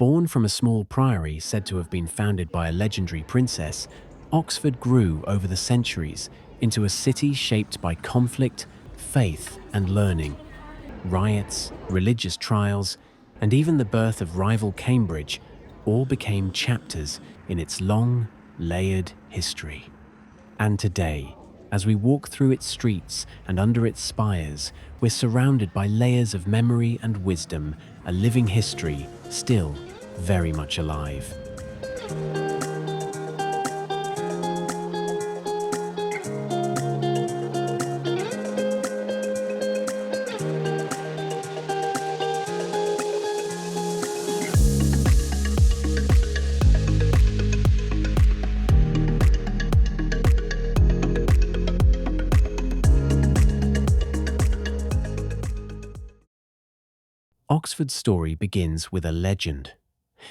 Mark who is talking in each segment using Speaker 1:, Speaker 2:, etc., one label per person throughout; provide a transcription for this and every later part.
Speaker 1: Born from a small priory said to have been founded by a legendary princess, Oxford grew over the centuries into a city shaped by conflict, faith, and learning. Riots, religious trials, and even the birth of rival Cambridge all became chapters in its long, layered history. And today, as we walk through its streets and under its spires, we're surrounded by layers of memory and wisdom, a living history still very much alive. Oxford's story begins with a legend.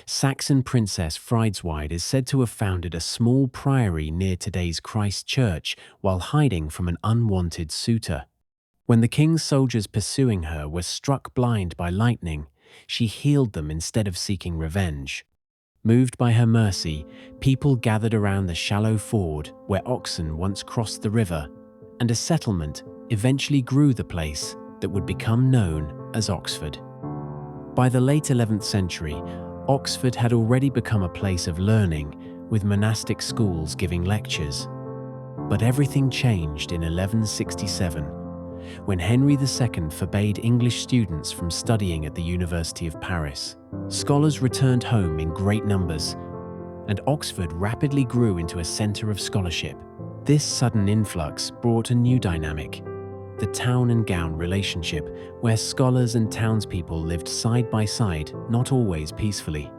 Speaker 1: Saxon princess Friedewald is said to have founded a small priory near today's Christ Church while hiding from an unwanted suitor. When the king's soldiers pursuing her were struck blind by lightning, she healed them instead of seeking revenge. Moved by her mercy, people gathered around the shallow ford where oxen once crossed the river, and a settlement eventually grew the place that would become known as Oxford. By the late 11th century, Oxford had already become a place of learning, with monastic schools giving lectures. But everything changed in 1167, when Henry II forbade English students from studying at the University of Paris. Scholars returned home in great numbers, and Oxford rapidly grew into a centre of scholarship. This sudden influx brought a new dynamic: the town and gown relationship, where scholars and townspeople lived side by side, not always peacefully.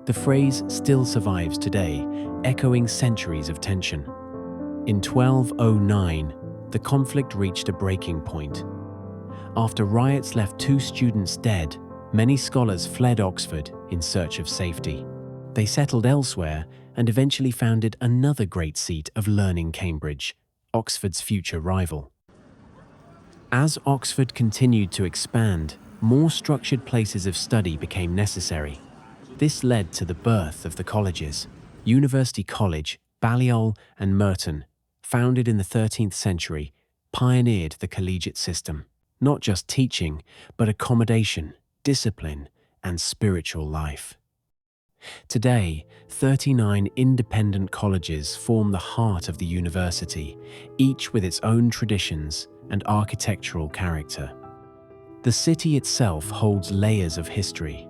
Speaker 1: The phrase still survives today, echoing centuries of tension. In 1209, the conflict reached a breaking point. After riots left 2 students dead, many scholars fled Oxford in search of safety. They settled elsewhere and eventually founded another great seat of learning, Cambridge, Oxford's future rival. As Oxford continued to expand, more structured places of study became necessary. This led to the birth of the colleges. University College, Balliol and Merton, founded in the 13th century, pioneered the collegiate system. Not just teaching, but accommodation, discipline, and spiritual life. Today, 39 independent colleges form the heart of the university, each with its own traditions and architectural character. The city itself holds layers of history.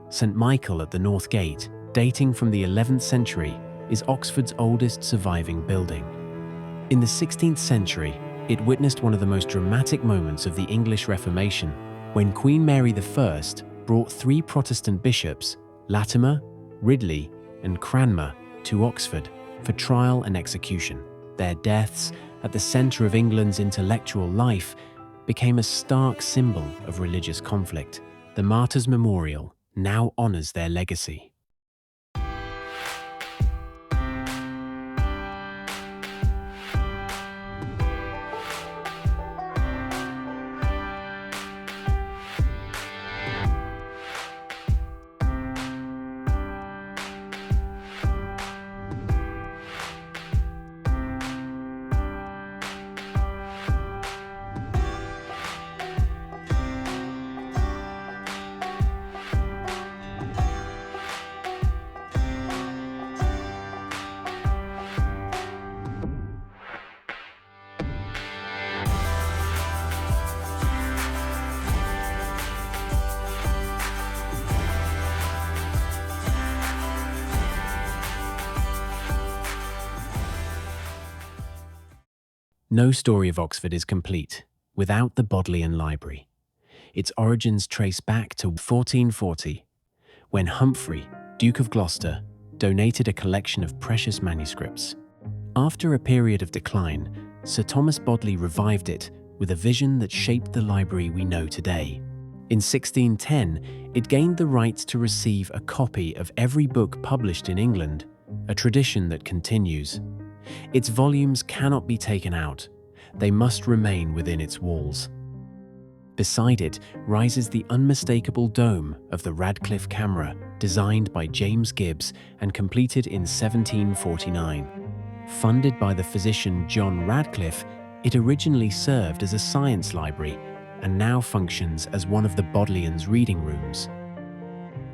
Speaker 1: St. Michael at the North Gate, dating from the 11th century, is Oxford's oldest surviving building. In the 16th century, it witnessed one of the most dramatic moments of the English Reformation, when Queen Mary I brought 3 Protestant bishops, Latimer, Ridley, and Cranmer, to Oxford for trial and execution. Their deaths, at the centre of England's intellectual life, became a stark symbol of religious conflict. The Martyrs' Memorial now honours their legacy. No story of Oxford is complete without the Bodleian Library. Its origins trace back to 1440, when Humphrey, Duke of Gloucester, donated a collection of precious manuscripts. After a period of decline, Sir Thomas Bodley revived it with a vision that shaped the library we know today. In 1610, it gained the right to receive a copy of every book published in England, a tradition that continues. Its volumes cannot be taken out. They must remain within its walls. Beside it rises the unmistakable dome of the Radcliffe Camera, designed by James Gibbs and completed in 1749. Funded by the physician John Radcliffe, it originally served as a science library and now functions as one of the Bodleian's reading rooms.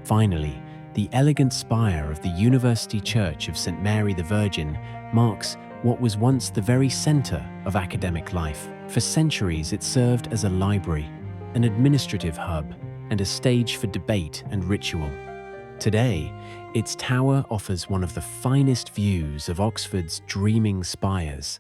Speaker 1: Finally, the elegant spire of the University Church of St. Mary the Virgin marks what was once the very center of academic life. For centuries, it served as a library, an administrative hub, and a stage for debate and ritual. Today, its tower offers one of the finest views of Oxford's dreaming spires.